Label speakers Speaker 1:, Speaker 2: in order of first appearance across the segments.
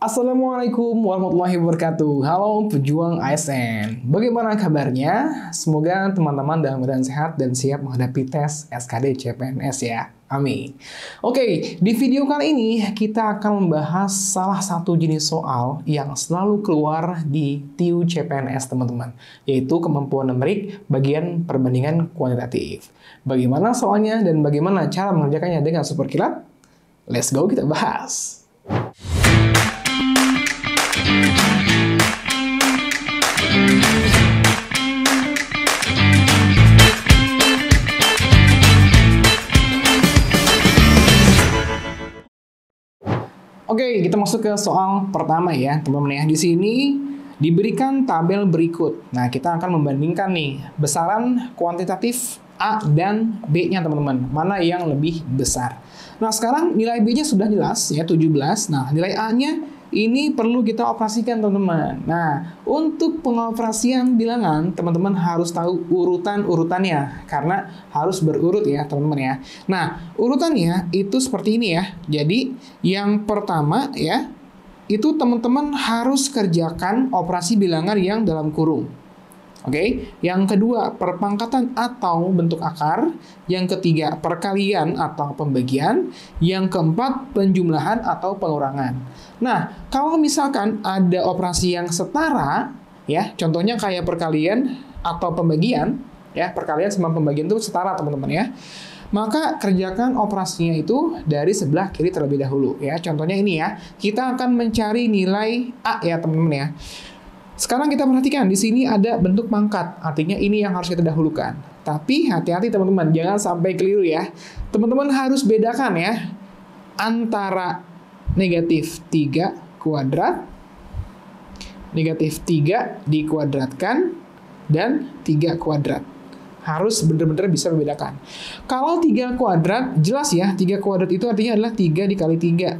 Speaker 1: Assalamualaikum warahmatullahi wabarakatuh. Halo pejuang ASN. Bagaimana kabarnya? Semoga teman-teman dalam keadaan sehat dan siap menghadapi tes SKD CPNS ya. Amin. Oke, di video kali ini kita akan membahas salah satu jenis soal yang selalu keluar di TIU CPNS teman-teman, yaitu kemampuan numerik bagian perbandingan kuantitatif. Bagaimana soalnya dan bagaimana cara mengerjakannya dengan super kilat? Let's go kita bahas. Oke, kita masuk ke soal pertama ya, teman-teman ya. Di sini diberikan tabel berikut. Nah, kita akan membandingkan nih besaran kuantitatif A dan B-nya teman-teman. Mana yang lebih besar? Nah, sekarang nilai B-nya sudah jelas ya, 17. Nah, nilai A-nya ini perlu kita operasikan teman-teman. Nah, untuk pengoperasian bilangan, teman-teman harus tahu urutan-urutannya. Karena harus berurut ya teman-teman ya. Nah, urutannya itu seperti ini ya. Jadi, yang pertama ya, itu teman-teman harus kerjakan operasi bilangan yang dalam kurung. Oke, yang kedua perpangkatan atau bentuk akar, yang ketiga perkalian atau pembagian, yang keempat penjumlahan atau pengurangan. Nah, kalau misalkan ada operasi yang setara, ya, contohnya kayak perkalian atau pembagian, ya, perkalian sama pembagian itu setara teman-teman ya. Maka kerjakan operasinya itu dari sebelah kiri terlebih dahulu, ya. Contohnya ini ya, kita akan mencari nilai A ya teman-teman ya. Sekarang kita perhatikan, di sini ada bentuk pangkat, artinya ini yang harus kita dahulukan. Tapi hati-hati teman-teman, jangan sampai keliru ya. Teman-teman harus bedakan ya, antara negatif 3 kuadrat, negatif 3 dikuadratkan, dan 3 kuadrat. Harus benar-benar bisa membedakan. Kalau 3 kuadrat, jelas ya, 3 kuadrat itu artinya adalah 3 dikali 3.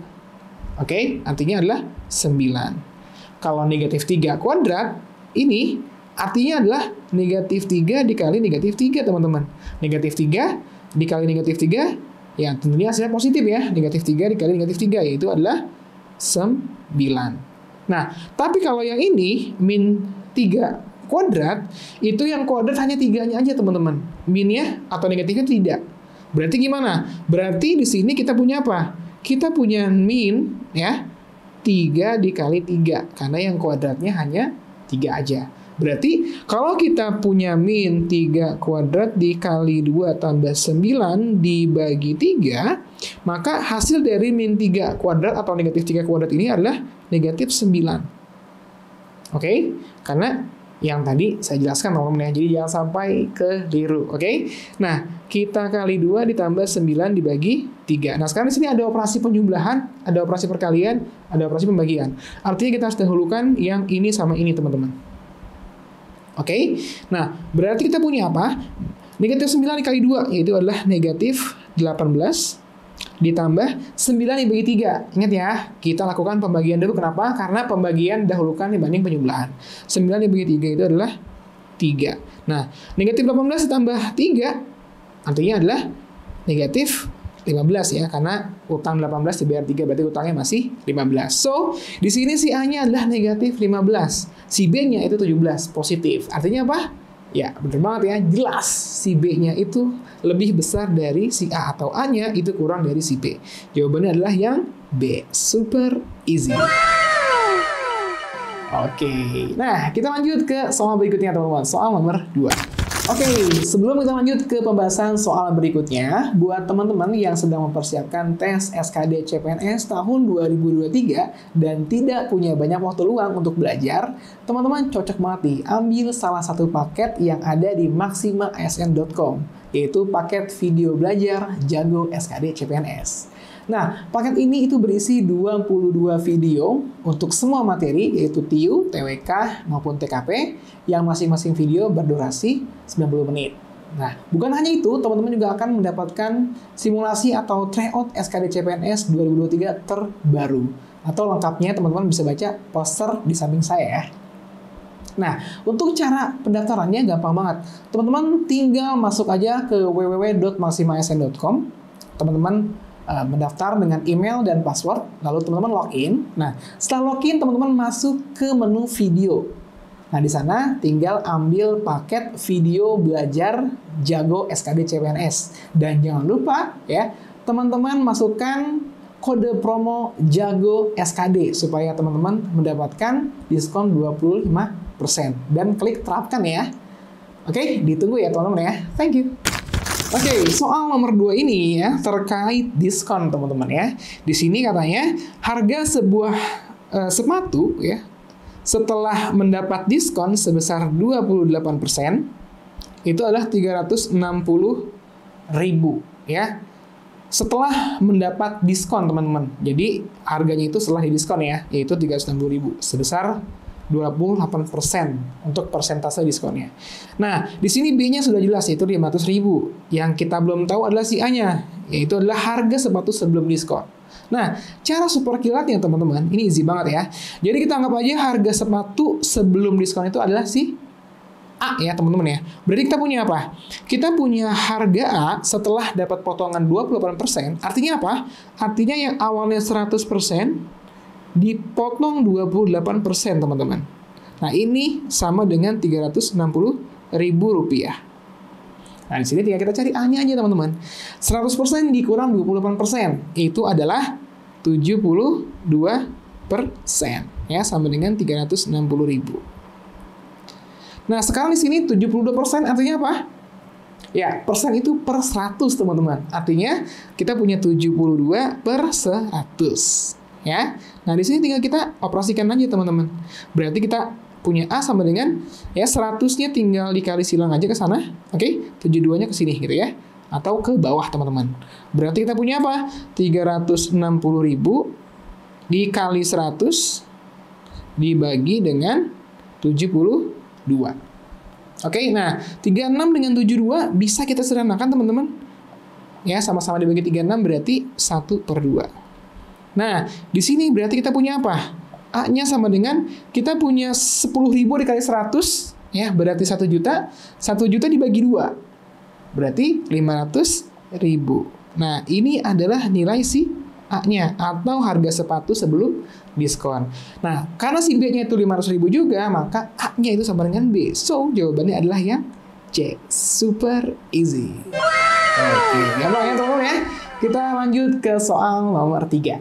Speaker 1: Oke, artinya adalah 9. Kalau negatif 3 kuadrat, ini artinya adalah negatif 3 dikali negatif 3, teman-teman. Negatif 3 dikali negatif 3, ya tentunya hasilnya positif ya. Negatif 3 dikali negatif 3, yaitu adalah 9. Nah, tapi kalau yang ini, min 3 kuadrat, itu yang kuadrat hanya 3-nya aja, teman-teman. Minnya atau negatifnya tidak. Berarti gimana? Berarti di sini kita punya apa? Kita punya min, ya, 3 dikali 3, karena yang kuadratnya hanya 3 aja. Berarti kalau kita punya min 3 kuadrat dikali 2 tambah 9 dibagi 3, maka hasil dari min 3 kuadrat atau negatif 3 kuadrat ini adalah negatif 9. Oke? Karena yang tadi saya jelaskan teman-teman ya, jadi jangan sampai keliru. Oke? Nah, kita kali 2 ditambah 9 dibagi 3. Nah, sekarang di sini ada operasi penjumlahan, ada operasi perkalian, ada operasi pembagian. Artinya kita harus dahulukan yang ini sama ini, teman-teman. Oke? Nah, berarti kita punya apa? Negatif 9 dikali 2, yaitu adalah negatif 18 ditambah 9 dibagi 3. Ingat ya, kita lakukan pembagian dulu. Kenapa? Karena pembagian dahulukan dibanding penjumlahan. 9 dibagi 3 itu adalah 3. Nah, negatif 18 ditambah 3 artinya adalah negatif 15 ya, karena utang 18 dibayar 3, berarti utangnya masih 15. So, di sini si A-nya adalah negatif 15. Si B-nya itu 17, positif. Artinya apa? Ya, bener banget ya, jelas si B-nya itu lebih besar dari si A, atau A-nya itu kurang dari si B. Jawabannya adalah yang B, super easy. Oke, nah kita lanjut ke soal berikutnya teman-teman, soal nomor 2. Oke, sebelum kita lanjut ke pembahasan soal berikutnya, buat teman-teman yang sedang mempersiapkan tes SKD CPNS tahun 2023 dan tidak punya banyak waktu luang untuk belajar, teman-teman cocok banget nih ambil salah satu paket yang ada di maximaasn.com, yaitu paket video belajar Jago SKD CPNS. Nah, paket ini itu berisi 22 video untuk semua materi, yaitu TIU, TWK, maupun TKP, yang masing-masing video berdurasi 90 menit. Nah, bukan hanya itu, teman-teman juga akan mendapatkan simulasi atau tryout SKD CPNS 2023 terbaru. Atau lengkapnya teman-teman bisa baca poster di samping saya ya. Nah, untuk cara pendaftarannya gampang banget. Teman-teman tinggal masuk aja ke www.maximaasn.com. Teman-teman mendaftar dengan email dan password, lalu teman-teman login. Nah, setelah login, teman-teman masuk ke menu video. Nah, di sana tinggal ambil paket video belajar Jago SKD CPNS. Dan jangan lupa ya, teman-teman masukkan kode promo Jago SKD supaya teman-teman mendapatkan diskon 25%. Dan klik terapkan ya. Oke, ditunggu ya teman-teman ya. Thank you. Oke, soal nomor 2 ini ya terkait diskon teman-teman ya. Di sini katanya harga sebuah sepatu ya setelah mendapat diskon sebesar 28% itu adalah 360.000 ya. Setelah mendapat diskon teman-teman. Jadi harganya itu setelah didiskon ya, yaitu 360.000 sebesar 28% untuk persentase diskonnya. Nah, di sini B-nya sudah jelas yaitu 500.000. Yang kita belum tahu adalah si A-nya, yaitu adalah harga sepatu sebelum diskon. Nah, cara super kilatnya teman-teman, ini easy banget ya. Jadi kita anggap aja harga sepatu sebelum diskon itu adalah si A ya teman-teman ya. Berarti kita punya apa? Kita punya harga A setelah dapat potongan 28%. Artinya apa? Artinya yang awalnya 100% dipotong 28% teman-teman. Nah ini sama dengan 360.000 rupiah. Nah di sini tinggal kita cari A-nya aja teman-teman. 100% dikurang 28% itu adalah 72% ya, sama dengan 360.000. Nah, sekarang di sini 72% artinya apa? Ya, persen itu per 100, teman-teman. Artinya, kita punya 72 per 100. Ya. Nah, di sini tinggal kita operasikan aja, teman-teman. Berarti kita punya A sama dengan, ya 100-nya tinggal dikali silang aja ke sana. Oke, 72-nya ke sini gitu ya. Atau ke bawah, teman-teman. Berarti kita punya apa? 360.000 dikali 100 dibagi dengan 72. Oke, nah 36 dengan 72 bisa kita sederhanakan teman-teman. Ya, sama-sama dibagi 36 berarti 1/2. Nah, di sini berarti kita punya apa? A-nya sama dengan kita punya 10.000 dikali 100 ya, berarti 1 juta. 1 juta dibagi 2. Berarti 500.000. Nah, ini adalah nilai si A-nya atau harga sepatu sebelum diskon. Nah, karena si B-nya itu 500.000 juga, maka A-nya itu sama dengan B. So, jawabannya adalah yang C. Super easy. Oke, gampang ya teman-teman ya. Kita lanjut ke soal nomor 3.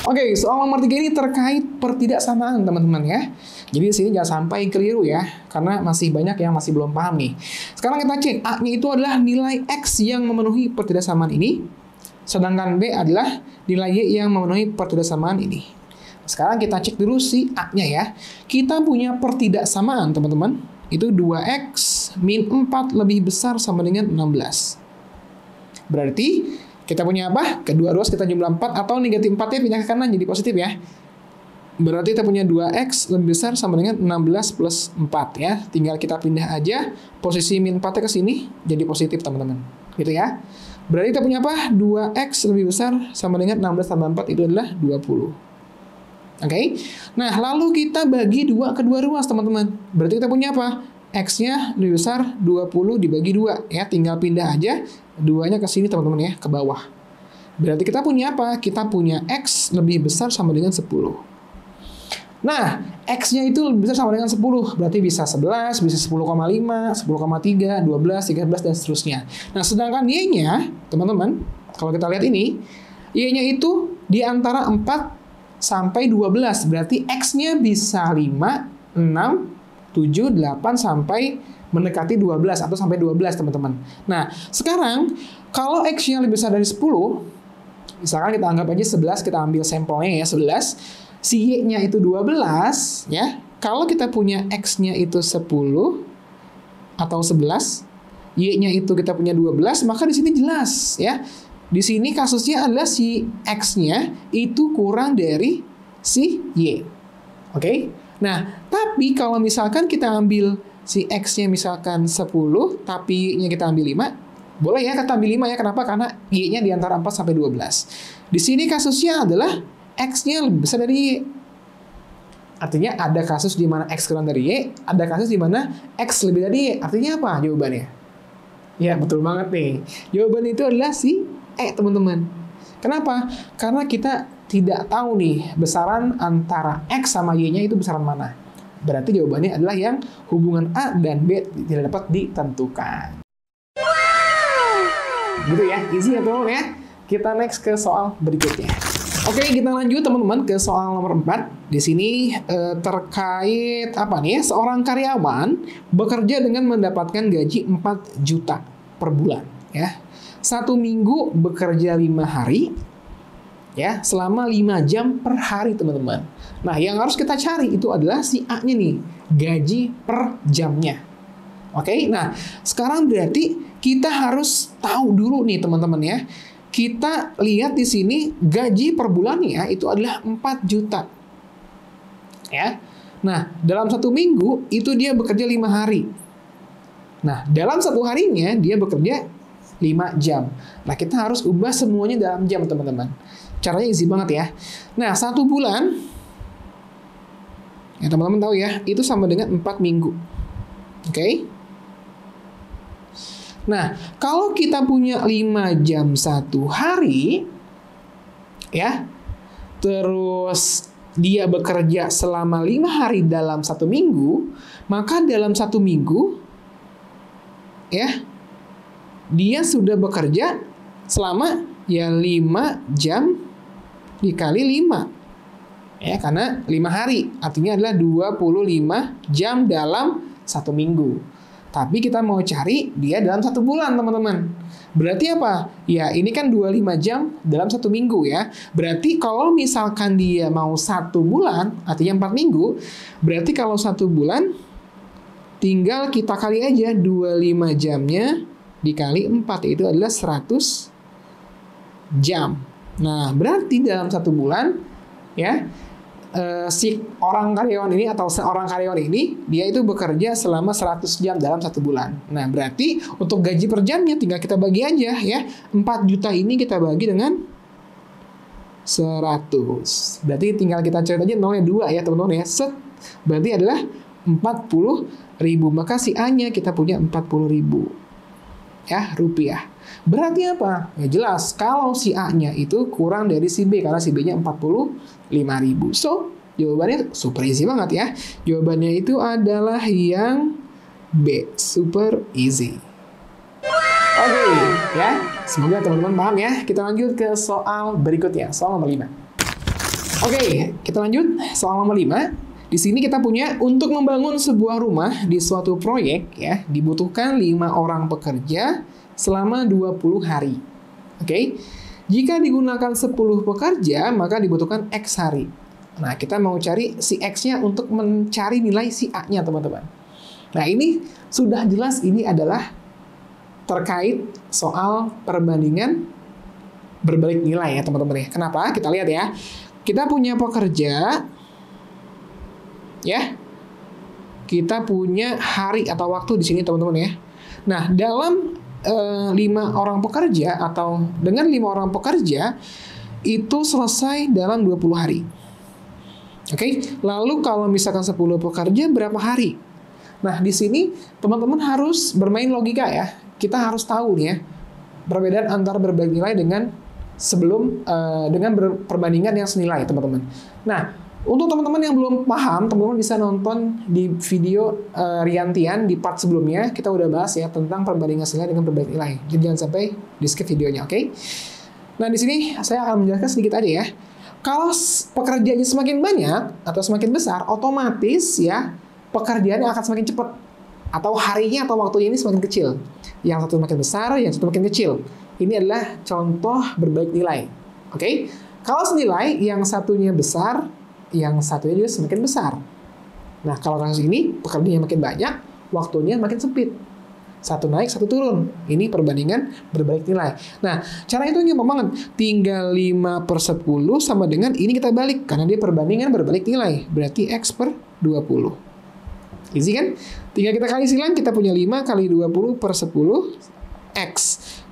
Speaker 1: Oke, soal nomor 3 ini terkait pertidaksamaan teman-teman ya. Jadi di sini jangan sampai keliru ya, karena masih banyak yang masih belum paham nih. Sekarang kita cek A-nya itu adalah nilai X yang memenuhi pertidaksamaan ini. Sedangkan B adalah nilai Y yang memenuhi pertidaksamaan ini. Sekarang kita cek dulu si A-nya ya. Kita punya pertidaksamaan, teman-teman. Itu 2X min 4 lebih besar sama dengan 16. Berarti kita punya apa? Kedua ruas kita jumlah 4 atau negatif 4-nya pindah ke kanan jadi positif ya. Berarti kita punya 2X lebih besar sama dengan 16 plus 4 ya. Tinggal kita pindah aja posisi min 4-nya ke sini jadi positif, teman-teman. Gitu ya. Berarti kita punya apa? 2X lebih besar sama dengan 16 tambah 4 itu adalah 20. Oke? Nah, lalu kita bagi 2 kedua ruas, teman-teman. Berarti kita punya apa? X-nya lebih besar 20 dibagi 2. Ya, tinggal pindah aja 2-nya ke sini, teman-teman ya, ke bawah. Berarti kita punya apa? Kita punya X lebih besar sama dengan 10. Nah, X-nya itu lebih besar sama dengan 10. Berarti bisa 11, bisa 10,5, 10,3, 12, 13, dan seterusnya. Nah, sedangkan Y-nya, teman-teman, kalau kita lihat ini, Y-nya itu di antara 4 sampai 12. Berarti X-nya bisa 5, 6, 7, 8, sampai mendekati 12 atau sampai 12, teman-teman. Nah, sekarang, kalau X-nya lebih besar dari 10, misalkan kita anggap aja 11, kita ambil sampelnya ya, 11, si Y-nya itu 12, ya. Kalau kita punya X-nya itu 10 atau 11, Y-nya itu kita punya 12, maka di sini jelas, ya. Di sini kasusnya adalah si X-nya itu kurang dari si Y. Oke? Nah, tapi kalau misalkan kita ambil si X-nya misalkan 10, tapi Y-nya kita ambil 5, boleh ya kita ambil 5 ya. Kenapa? Karena Y-nya di antara 4 sampai 12. Di sini kasusnya adalah X-nya lebih besar dari Y. Artinya ada kasus di mana X kurang dari Y, ada kasus di mana X lebih dari Y. Artinya apa jawabannya? Ya, betul banget nih. Jawabannya itu adalah si E, teman-teman. Kenapa? Karena kita tidak tahu nih besaran antara X sama Y-nya itu besaran mana. Berarti jawabannya adalah yang hubungan A dan B tidak dapat ditentukan. Gitu ya, easy ya teman-teman ya. Kita next ke soal berikutnya. Oke, kita lanjut teman-teman ke soal nomor 4. Di sini terkait apa nih? Seorang karyawan bekerja dengan mendapatkan gaji 4 juta per bulan ya. 1 minggu bekerja 5 hari ya, selama 5 jam per hari teman-teman. Nah, yang harus kita cari itu adalah si A-nya nih, gaji per jamnya. Oke, nah sekarang berarti kita harus tahu dulu nih teman-teman ya. Kita lihat di sini gaji per bulannya itu adalah 4 juta. Ya. Nah, dalam 1 minggu itu dia bekerja 5 hari. Nah, dalam 1 harinya dia bekerja 5 jam. Nah, kita harus ubah semuanya dalam jam, teman-teman. Caranya easy banget ya. Nah, 1 bulan, ya teman-teman tahu ya, itu sama dengan 4 minggu. Oke? Nah, kalau kita punya 5 jam 1 hari, ya, terus dia bekerja selama 5 hari dalam 1 minggu, maka dalam 1 minggu, ya, dia sudah bekerja selama ya 5 jam dikali 5. Ya, karena 5 hari, artinya adalah 25 jam dalam 1 minggu. Tapi kita mau cari dia dalam 1 bulan, teman-teman. Berarti apa? Ya, ini kan 25 jam dalam 1 minggu ya. Berarti kalau misalkan dia mau 1 bulan, artinya 4 minggu, berarti kalau 1 bulan, tinggal kita kali aja 25 jamnya dikali 4, itu adalah 100 jam. Nah, berarti dalam 1 bulan, ya, si orang karyawan ini atau seorang karyawan ini dia itu bekerja selama 100 jam dalam 1 bulan. Nah, berarti untuk gaji per jamnya tinggal kita bagi aja ya. 4 juta ini kita bagi dengan 100. Berarti tinggal kita coret aja nolnya 2 ya, teman-teman ya. Set. Berarti adalah 40.000. Maka si A-nya kita punya 40.000 ya, rupiah. Berarti apa? Ya jelas, kalau si A-nya itu kurang dari si B, karena si B-nya 45.000. So, jawabannya super easy banget ya. Jawabannya itu adalah yang B, super easy. Oke, ya. Semoga teman-teman paham ya. Kita lanjut ke soal berikutnya, soal nomor 5. Oke, kita lanjut soal nomor 5. Di sini kita punya untuk membangun sebuah rumah di suatu proyek ya, dibutuhkan 5 orang pekerja selama 20 hari. Oke. Jika digunakan 10 pekerja, maka dibutuhkan X hari. Nah, kita mau cari si X-nya untuk mencari nilai si A-nya, teman-teman. Nah, ini sudah jelas ini adalah terkait soal perbandingan berbalik nilai ya, teman-teman ya. Kenapa? Kita lihat ya. Kita punya pekerja ya. Kita punya hari atau waktu di sini, teman-teman ya. Nah, dalam 5 orang pekerja atau dengan 5 orang pekerja itu selesai dalam 20 hari. Oke, lalu kalau misalkan 10 pekerja berapa hari? Nah, di sini teman-teman harus bermain logika ya. Kita harus tahu nih ya, perbedaan antara berbalik nilai dengan sebelum dengan perbandingan yang senilai, teman-teman. Nah, untuk teman-teman yang belum paham, teman-teman bisa nonton di video Riantian di part sebelumnya. Kita udah bahas ya tentang perbandingan senilai dengan berbalik nilai. Jadi jangan sampai di skip videonya, oke? Nah, di sini saya akan menjelaskan sedikit aja ya. Kalau pekerjaannya semakin banyak atau semakin besar, otomatis ya pekerjaannya akan semakin cepat. Atau harinya atau waktunya ini semakin kecil. Yang satu semakin besar, yang satu semakin kecil. Ini adalah contoh berbalik nilai. Oke? Kalau senilai, yang satunya besar, yang satunya juga semakin besar. Nah, kalau kasus ini, pekerjaannya makin banyak, waktunya makin sempit. Satu naik, satu turun. Ini perbandingan berbalik nilai. Nah, cara itu gampang banget. Tinggal 5/10 sama dengan ini kita balik. Karena dia perbandingan berbalik nilai. Berarti X per 20. Easy kan? Tinggal kita kali silang, kita punya 5 kali 20/10 X.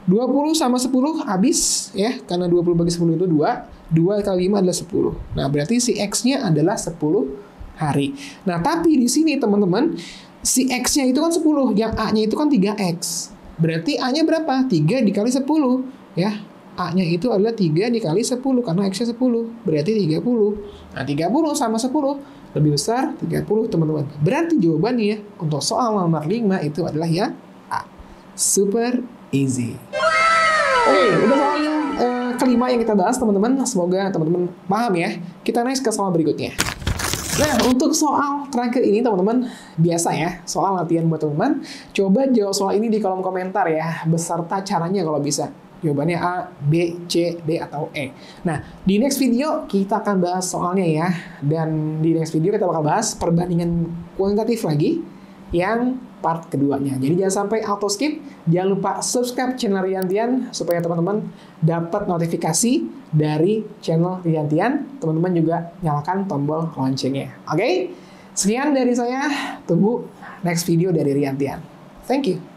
Speaker 1: 20 sama 10 habis ya. Karena 20 bagi 10 itu 2. 2 kali 5 adalah 10. Nah, berarti si X-nya adalah 10 hari. Nah, tapi di sini teman-teman, si X-nya itu kan 10, yang A-nya itu kan 3X. Berarti A-nya berapa? 3 dikali 10. Ya, A-nya itu adalah 3 dikali 10 karena X-nya 10. Berarti 30. Nah, 30 sama 10 lebih besar 30, teman-teman. Berarti jawabannya ya untuk soal nomor 5 itu adalah yang A. Super easy. Oke, udah soal yang kelima yang kita bahas, teman-teman. Semoga teman-teman paham ya. Kita next ke soal berikutnya. Nah, untuk soal terakhir ini, teman-teman, biasa ya, soal latihan buat teman-teman. Coba jawab soal ini di kolom komentar ya, beserta caranya kalau bisa. Jawabannya A, B, C, D, atau E. Nah, di next video kita akan bahas soalnya ya. Dan di next video kita bakal bahas perbandingan kuantitatif lagi yang part keduanya. Jadi jangan sampai auto skip. Jangan lupa subscribe channel Riantian supaya teman-teman dapat notifikasi dari channel Riantian. Teman-teman juga nyalakan tombol loncengnya. Oke? Sekian dari saya. Tunggu next video dari Riantian. Thank you.